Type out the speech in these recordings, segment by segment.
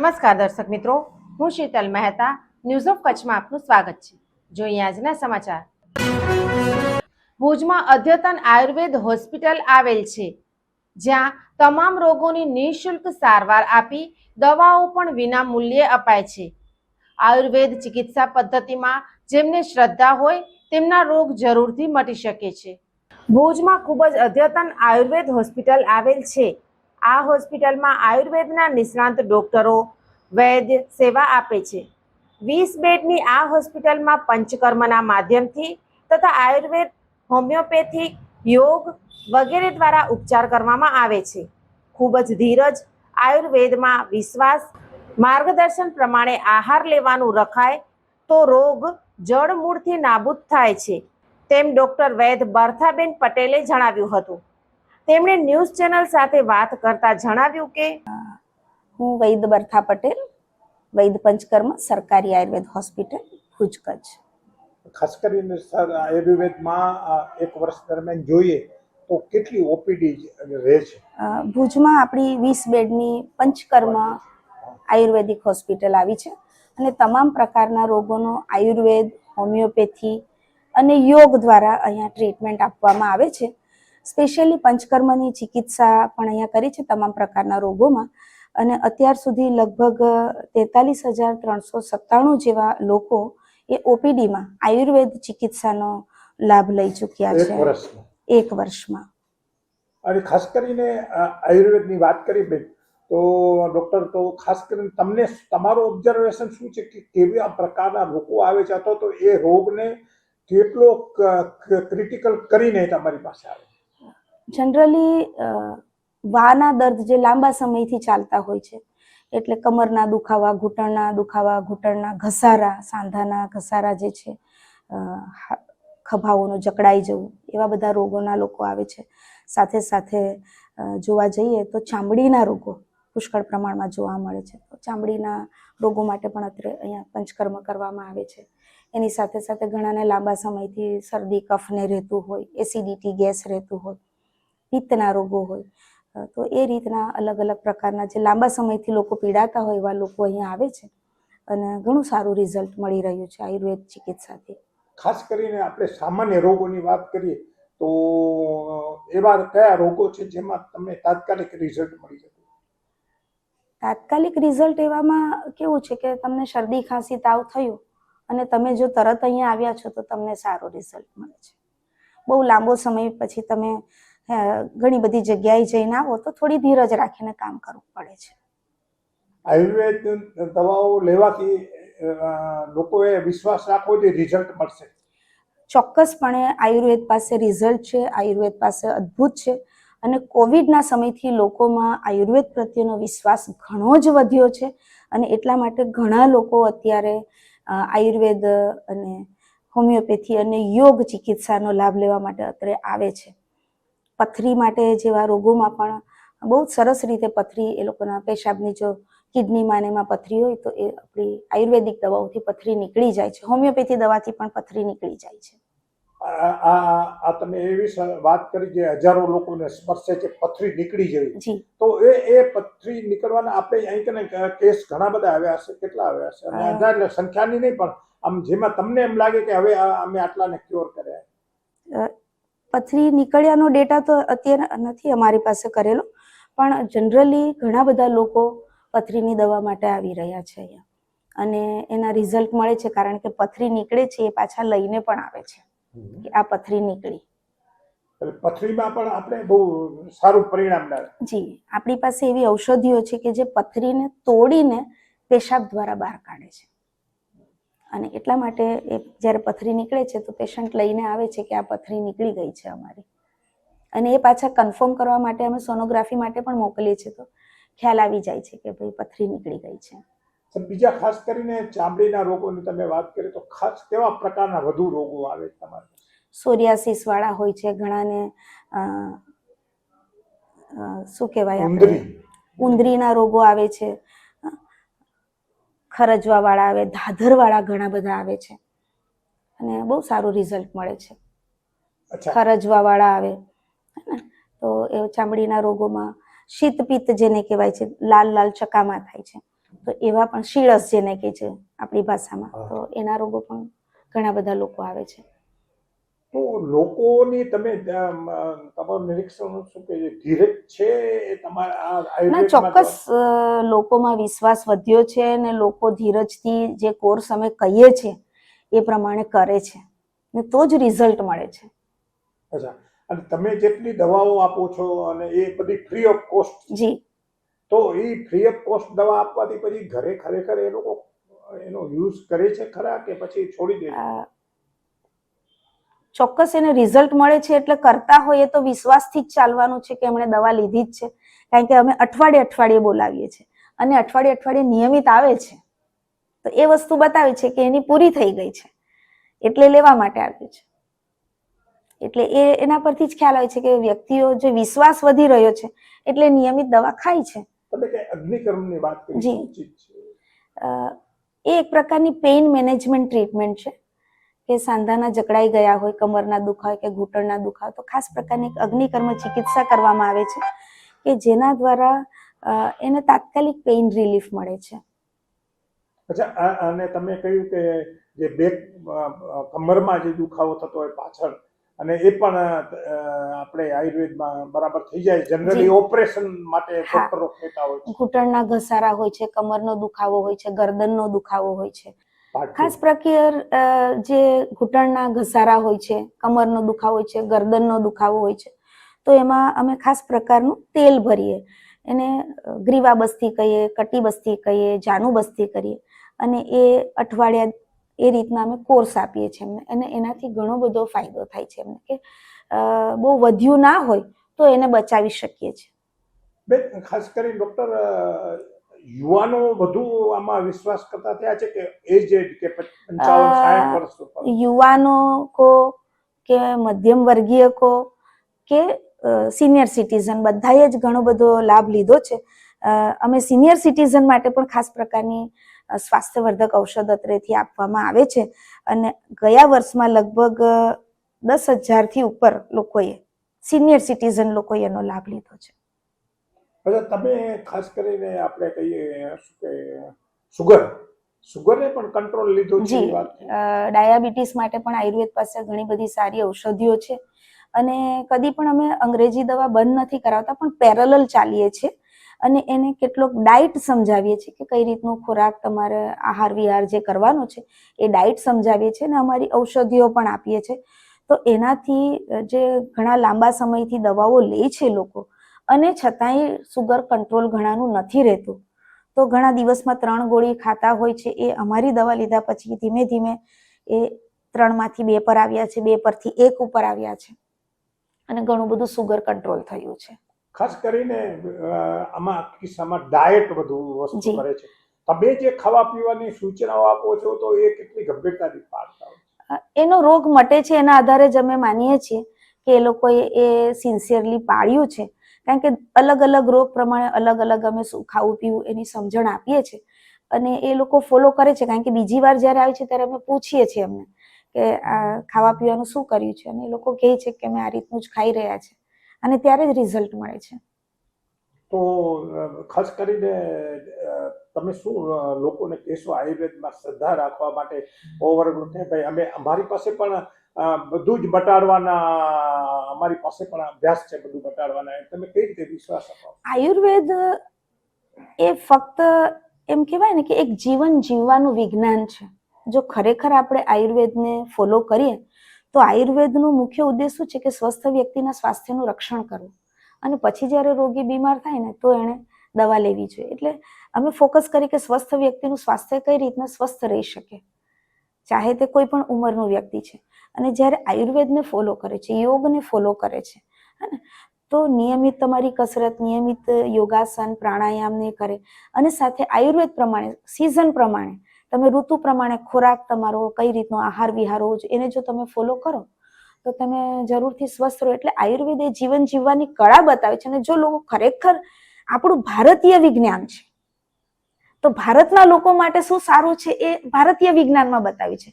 નમસ્કાર દર્શક મિત્રો, હું શીતલ મહેતા ન્યૂઝ ઓફ કચ્છમાં આપનું સ્વાગત છે. જોઈએ આજના સમાચાર. ભુજમાં અદ્યતન આયુર્વેદ હોસ્પિટલ આવેલ છે, જ્યાં તમામ રોગોની નિઃશુલ્ક સારવાર આપી દવાઓ પણ વિના મૂલ્યે અપાય છે. આયુર્વેદ ચિકિત્સા પદ્ધતિમાં જેમને શ્રદ્ધા હોય તેમના રોગ જરૂરથી મટી શકે છે. ભુજમાં ખૂબ જ અદ્યતન આયુર્વેદ હોસ્પિટલ આવેલ છે. આ હોસ્પિટલમાં આયુર્વેદના નિષ્ણાંત ડોક્ટરો વૈદ્ય સેવા આપે છે. 20 બેડની આ હોસ્પિટલમાં પંચકર્મના માધ્યમથી તથા આયુર્વેદ, હોમિયોપેથિક, યોગ વગેરે દ્વારા ઉપચાર કરવામાં આવે છે. ખૂબ જ ધીરજ, આયુર્વેદમાં વિશ્વાસ, માર્ગદર્શન પ્રમાણે આહાર લેવાનું રખાય તો રોગ જડમૂળથી નાબૂદ થાય છે, તેમ ડોક્ટર વૈદ્ય બરથાબેન પટેલે જણાવ્યું હતું. તેમણે ન્યૂઝ ચેનલ સાથે વાત કરતા જણાવ્યું કે હું વૈદ્ય બરથા પટેલ, વૈદ્ય પંચકર્મ, સરકારી આયુર્વેદ હોસ્પિટલ, ભુજ, કચ્છ. ખાસ કરીને આયુર્વેદમાં એક વર્ષ દરમિયાન જોઈએ તો કેટલી ઓપીડી રહે છે? ભુજમાં આપણી 20 બેડની પંચકર્મ આયુર્વેદિક હોસ્પિટલ આવી છે અને તમામ પ્રકારના રોગોનો આયુર્વેદ, હોમિયોપેથી અને યોગ દ્વારા અહીંયા ટ્રીટમેન્ટ આપવામાં આવે છે. સ્પેશિયલી પંચકર્મની ચિકિત્સા પણ અહીંયા કરી છે તમામ પ્રકારના રોગોમાં, અને અત્યાર સુધી લગભગ 43,397 જેવા લોકો એ ઓપીડીમાં આયુર્વેદ ચિકિત્સાનો લાભ લઈ ચૂક્યા છે એક વર્ષમાં. અને ખાસ કરીને આયુર્વેદની વાત કરી બેન, તો ડોક્ટર, તો ખાસ કરીને તમને તમારું ઓબ્ઝર્વેશન શું છે કે કેવા પ્રકારના રોગો આવે છે, અથવા તો એ રોગને કેટલો ક્રિટિકલ કરીને તમારી પાસે આવે? જનરલી વાના દર્દ જે લાંબા સમયથી ચાલતા હોય છે, એટલે કમરના દુખાવા, ઘૂંટણના દુખાવા, ઘૂંટણના ઘસારા, સાંધાના ઘસારા જે છે, ખભાઓનું જકડાઈ જવું, એવા બધા રોગોના લોકો આવે છે. સાથે સાથે જોવા જઈએ તો ચામડીના રોગો પુષ્કળ પ્રમાણમાં જોવા મળે છે. તો ચામડીના રોગો માટે પણ અત્યારે અહીંયા પંચકર્મ કરવામાં આવે છે. એની સાથે સાથે ઘણાને લાંબા સમયથી શરદી કફને રહેતું હોય, એસિડિટી ગેસ રહેતું હોય, પિત્તના રોગો હોય, તો એ રીતના અલગ અલગ પ્રકારના જે લાંબા સમયથી લોકો પીડાતા હોય એવા લોકો અહીંયા આવે છે અને ઘણું સારું રિઝલ્ટ મળી રહ્યું છે આયુર્વેદ ચિકિત્સાથી. ખાસ કરીને આપણે સામાન્ય રોગોની વાત કરીએ તો એવા કયા રોગો છે જેમાં તમને તાત્કાલિક રિઝલ્ટ મળી જતું? તાત્કાલિક રિઝલ્ટ એવામાં કેવું છે કે તમને શરદી ખાંસી તાવ થયું અને તમે જો તરત અહીંયા આવ્યા છો તો તમને સારો રિઝલ્ટ મળે છે. બહુ લાંબો સમય પછી તમે ઘણી બધી જગ્યાએ જઈને આવો તો થોડી ધીરજ રાખીને કામ કરવું પડે છે. આયુર્વેદ દવાઓ લેવાથી લોકોએ વિશ્વાસ રાખવો જોઈએ રિઝલ્ટ મળશે? ચોક્કસપણે આયુર્વેદ પાસે રિઝલ્ટ છે, આયુર્વેદ પાસે અદ્ભુત છે, અને કોવિડના સમયથી લોકોમાં આયુર્વેદ પ્રત્યેનો વિશ્વાસ ઘણો જ વધ્યો છે અને એટલા માટે ઘણા લોકો અત્યારે આયુર્વેદ અને હોમિયોપેથી અને યોગ ચિકિત્સાનો લાભ લેવા માટે અત્યારે આવે છે. પથરી માટે જેવા રોગોમાં પણ બહુ સરસ રીતે પથરી, એ લોકોના પેશાબની જો કિડનીમાં એમાં પથરી હોય તો એ આપણી આયુર્વેદિક દવાઓથી પથરી નીકળી જાય છે. હોમિયોપેથી દવાથી પણ પથરી નીકળી જાય છે. આ તમે એવી વાત કરી કે હજારો લોકોને સ્પર્શે છે, પથરી નીકળી જવી, તો એ પથરી નીકળવાના આપણે અહીં કેસ ઘણા બધા આવ્યા હશે, કેટલા આવ્યા હશે? અને અંદાજ સંખ્યાની નહીં, પણ આમ જેમાં તમને એમ લાગે કે હવે અમે આટલાને ક્યોર કર્યા. પથરી નીકળ્યાનો ડેટા તો અત્યારે નથી અમારી પાસે કરેલો, પણ જનરલી ઘણા બધા લોકો પથરીની દવા માટે આવી રહ્યા છે અહીંયા અને એના રિઝલ્ટ મળે છે, કારણ કે પથરી નીકળે છે એ પાછા લઈને પણ આવે છે કે આ પથરી નીકળી. પથરીમાં પણ આપણે બહુ સારું પરિણામ લાવે. જી, આપણી પાસે એવી ઔષધિઓ છે કે જે પથરીને તોડીને પેશાબ દ્વારા બહાર કાઢે છે, અને એટલા માટે એ જ્યારે પથરી નીકળે છે તો પેશન્ટ લઈને આવે છે કે આ પથરી નીકળી ગઈ છે અમારી, અને એ પાછા કન્ફર્મ કરવા માટે અમે સોનોગ્રાફી માટે પણ મોકલીએ છીએ તો ખ્યાલ આવી જાય છે કે ભાઈ પથરી નીકળી ગઈ છે. બીજા ખાસ કરીને ચામડીના રોગોની તમે વાત કરી તો ખાસ કેવા પ્રકારના વધુ રોગો આવે તમારે? સોરિયાસિસ વાળા હોય છે ઘણાને, શું કહેવાય, ઉંદરીના રોગો આવે છે, ખરજવા વાળા આવે, ધાધર વાળા ઘણા બધા આવે છે અને બહુ સારું રિઝલ્ટ મળે છે. ખરજવા વાળા આવે તો એ ચામડીના રોગોમાં શીત પિત્ત જેને કહેવાય છે, લાલ લાલ ચકામા થાય છે, તો એવા પણ શીળસ જેને કહે છે આપણી ભાષામાં, હા. તો એના રોગો પણ ઘણા બધા લોકો આવે છે. તો લોકોની તમે તમારું નિરીક્ષણ શું કે ધીરજ છે એ તમારા આ ના, આયુર્વેદમાં ચોક્કસ લોકોમાં વિશ્વાસ વધ્યો છે અને લોકો ધીરજથી જે કોર્સ અમે કહીએ છીએ એ પ્રમાણે કરે છે ને તો જ રિઝલ્ટ મળે છે. અચ્છા, અને તમે જેટલી દવાઓ આપો છો અને એ બધી ફ્રી ઓફ કોસ્ટ, જી, તો એ ફ્રી ઓફ કોસ્ટ દવા આપવાથી પછી ઘરે ખરેખર એ લોકો એનો યુઝ કરે છે ખરા કે પછી છોડી દે છે? ચોક્કસ એને રિઝલ્ટ મળે છે એટલે કરતા હોય તો વિશ્વાસથી જ ચાલવાનું છે કે એમણે દવા લીધી જ છે, કારણ કે અમે અઠવાડિયે અઠવાડિયે બોલાવીએ છીએ અને અઠવાડિયે અઠવાડિયે નિયમિત આવે છે, તો એ વસ્તુ બતાવે છે કે એની પૂરી થઈ ગઈ છે એટલે લેવા માટે આવ્યું છે. એટલે એના પરથી જ ખ્યાલ આવે છે કે વ્યક્તિઓ જે વિશ્વાસ વધી રહ્યો છે એટલે નિયમિત દવા ખાય છે. તમે કે અગ્નિકર્મની વાત કરી, જી. શું ચીજ છે? એ એક પ્રકારની પેઇન મેનેજમેન્ટ ટ્રીટમેન્ટ છે કે સાંધાના જકડાઈ ગયા હોય, કમરના દુખાય કે ઘૂંટણના દુખાય તો ખાસ પ્રકારની એક અગ્નિકર્મ ચિકિત્સા કરવામાં આવે છે કે જેના દ્વારા એને તાત્કાલિક પેઇન રિલીફ મળે છે. અચ્છા, અને તમે કહ્યું કે જે બેક કમરમાં જે દુખાવો થતો હોય પાછળ, અને એ પણ આપણે આયુર્વેદમાં બરાબર થઈ જાય, જનરલી ઓપરેશન માટે ડોક્ટરો કહેતા હોય છે. ઘૂંટણના ઘસારા હોય છે, કમરનો દુખાવો હોય છે, ગરદનનો દુખાવો હોય છે. Part ખાસ two. પ્રકાર જે ઘૂંટણના ઘસારા હોય છે, કમરનો દુખાવો હોય છે, ગરદનનો દુખાવો હોય છે, તો એમાં અમે ખાસ પ્રકારનું તેલ ભરીએ, એને ગ્રીવા બસ્તી કહીએ, કટી બસ્તી કહીએ, જાનુ બસ્તી કરીએ અને એ અઠવાડિયા એ રીતના અમે કોર્સ આપીએ છીએ એમને, અને એનાથી ઘણો બધો ફાયદો થાય છે એમને કે બહુ વધ્યું ના હોય તો એને બચાવી શકીએ છીએ. બેન, ખાસ કરી ડોક્ટર, યુવાનો વધુ આમાં વિશ્વાસ કરતા થયા છે કે એજેડ કે 55-60 વર્ષ ઉપર? યુવાનો કો કે મધ્યમ વર્ગીય કો કે સિનિયર સિટીઝન બધાએ જ ઘણો બધો લાભ લીધો છે. અમે સિનિયર સિટીઝન માટે પણ ખાસ પ્રકારની સ્વાસ્થ્યવર્ધક ઔષધ અત્રેથી આપવામાં આવે છે અને ગયા વર્ષમાં લગભગ 10,000થી ઉપર લોકોએ, સિનિયર સિટીઝન લોકોએ એનો લાભ લીધો છે. અચ્છા, તમે ખાસ કરીને આપણે કહીએ શું કે સુગરને પણ કંટ્રોલ લીધો છે એ વાત? ડાયાબિટીસ માટે પણ આયુર્વેદ પાસે ઘણી બધી સારી ઔષધિઓ છે અને કદી પણ અમે અંગ્રેજી દવા બંધ નથી કરાવતા, પણ પેરેલલ ચાલીએ છીએ અને એને કેટલોક ડાયટ સમજાવીએ છીએ કે કઈ રીતનો ખોરાક તમારે આહાર વિહાર જે કરવાનો છે એ ડાયટ સમજાવીએ છીએ અને અમારી ઔષધિઓ પણ આપીએ છીએ. તો એનાથી જે ઘણા લાંબા સમયથી દવાઓ લે છે લોકો અને છતાંય સુગર કંટ્રોલ ઘણાનું નથી રહેતું, તો ઘણા દિવસમાં 3 ગોળી ખાતા હોય છે, એ અમારી દવા લીધા પછી ધીમે ધીમે એ 3માંથી 2 પર આવ્યા છે, 2 પરથી 1 ઉપર આવ્યા છે અને ઘણું બધું સુગર કંટ્રોલ થયું છે. ખાસ કરીને આમાં કિસ્સામાં ડાયટ વધુ વસ્તુ કરે છે. તમે જે ખાવા પીવાની સૂચનાઓ આપો છો તો એ કેટલી ગંભીરતાથી પાડતા હોય? એનો રોગ મટે છે એના આધારે જ અમે માનીએ છીએ કે એ લોકોએ એ સિન્સિયરલી પાળ્યું છે, કારણ કે અલગ અલગ રોગ પ્રમાણે અલગ અલગ અમે શું ખાવું પીવું એની સમજણ આપીએ છીએ અને એ લોકો ફોલો કરે છે, કારણ કે બીજી વાર જ્યારે આવે છે ત્યારે અમે પૂછીએ છીએ એમને કે આ ખાવા પીવાનું શું કર્યું છે અને એ લોકો કહે છે કે અમે આ રીતનું જ ખાઈ રહ્યા છે અને ત્યારે જ રિઝલ્ટ મળે છે. તો ખાસ કરીને તમે શું લોકોને કહેશો આયુર્વેદમાં શ્રદ્ધા રાખવા માટે? ઓવરગ્રુપ ને ભાઈ અમે અમારી પાસે પણ બધું જ મટાડવાના, અમારી પાસે પણ અભ્યાસ છે બધું મટાડવાના, તમે કઈ રીતે વિશ્વાસ અપાવો? આયુર્વેદ એ ફક્ત એમ કહેવાય ને કે એક જીવન જીવવાનું વિજ્ઞાન છે. જો ખરેખર આપણે આયુર્વેદને ફોલો કરીએ તો આયુર્વેદનો મુખ્ય ઉદ્દેશ શું છે કે સ્વસ્થ વ્યક્તિના સ્વાસ્થ્યનું રક્ષણ કરવું અને પછી જ્યારે રોગી બીમાર થાય ને તો એણે દવા લેવી જોઈએ. એટલે અમે ફોકસ કરી કે સ્વસ્થ વ્યક્તિનું સ્વાસ્થ્ય કઈ રીતના સ્વસ્થ રહી શકે, ચાહે તે કોઈ પણ ઉંમરનું વ્યક્તિ છે. અને જ્યારે આયુર્વેદને ફોલો કરે છે, યોગને ફોલો કરે છે, તો નિયમિત તમારી કસરત, નિયમિત યોગાસન, પ્રાણાયામને કરે અને સાથે આયુર્વેદ પ્રમાણે, સિઝન પ્રમાણે, તમે ઋતુ પ્રમાણે ખોરાક તમારો કઈ રીતનો આહાર વિહાર હોવો જોઈએ એને જો તમે ફોલો કરો તો તમે જરૂરથી સ્વસ્થ રહો. એટલે આયુર્વેદ એ જીવન જીવવાની કળા બતાવે છે અને જો લોકો ખરેખર આપણું ભારતીય વિજ્ઞાન છે તો ભારતના લોકો માટે શું સારું છે એ ભારતીય વિજ્ઞાનમાં બતાવ્યું છે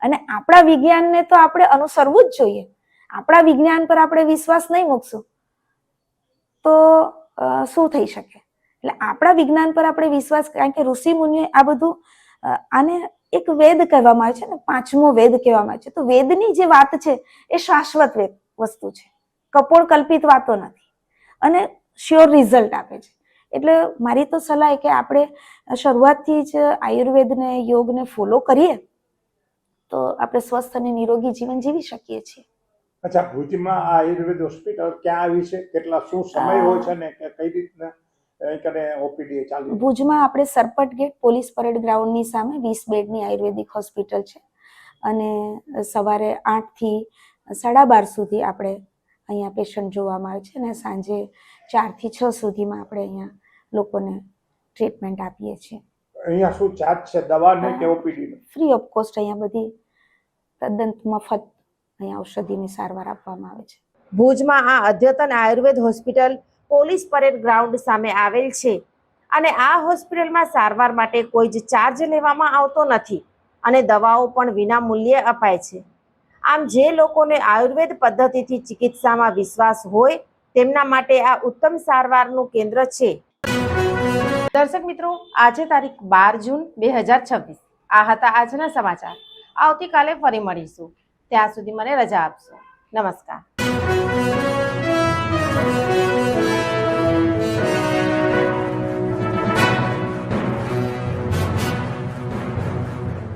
અને આપણા વિજ્ઞાનને તો આપણે અનુસરવું જ જોઈએ. આપણા વિજ્ઞાન પર આપણે વિશ્વાસ નહીં મૂકશું તો શું થઈ શકે? એટલે આપણા વિજ્ઞાન પર આપણે વિશ્વાસ, કારણ કે ઋષિ મુનિઓ આ બધું આને એક વેદ કહેવામાં આવે છે ને, 5મો વેદ કહેવામાં આવે છે. તો વેદની જે વાત છે એ શાશ્વત વસ્તુ છે, કપોળ કલ્પિત વાતો નથી અને શ્યોર રિઝલ્ટ આપે છે. એટલે મારી તો સલાહ કે આપણે શરૂઆતથી જ આયુર્વેદને, યોગને ફોલો કરીએ તો આપણે સ્વસ્થ અને નિરોગી જીવન જીવી શકીએ છીએ. અચ્છા, ભુજમાં આ આયુર્વેદ હોસ્પિટલ ક્યાં આવી છે, કેટલા શું સમય હોય છે ને કઈ રીતના ઓપીડી ચાલુ? ભુજમાં આપણે સરપટ ગેટ પોલીસ પરેડ ગ્રાઉન્ડની સામે 20 બેડની આયુર્વેદિક હોસ્પિટલ છે અને સવારે 8 થી 12:30 સુધી આપણે અહીંયા પેશન્ટ જોવામાં આવે છે અને સાંજે 4 થી 6 સુધીમાં આપણે અહીંયા લોકોને ટ્રીટમેન્ટ આપીએ છીએ. અહીંયા શું ચાર્જ છે દવાને કે ઓપીડી? ફ્રી ઓફ કોસ્ટ અહીંયા બધી તદ્દન મફત અહીંયા ઔષધિની સારવાર આપવામાં આવે છે. ભુજમાં આ અદ્યતન Ayurveda hospital police parade ground સામે આવેલ છે અને આ હોસ્પિટલમાં સારવાર માટે કોઈ જ ચાર્જ લેવામાં આવતો નથી અને દવાઓ પણ વિના મૂલ્યે અપાય છે. આમ જે લોકોને આયુર્વેદ પદ્ધતિથી ચિકિત્સામાં વિશ્વાસ હોય તેમના માટે આ ઉત્તમ સારવારનું કેન્દ્ર છે. દર્શક મિત્રો, આજે તારીખ 12 જૂન 2026 આ હતા આજના સમાચાર. આવતીકાલે ફરી મળીશું. ત્યાં સુધી મને રજા આપશો. નમસ્કાર.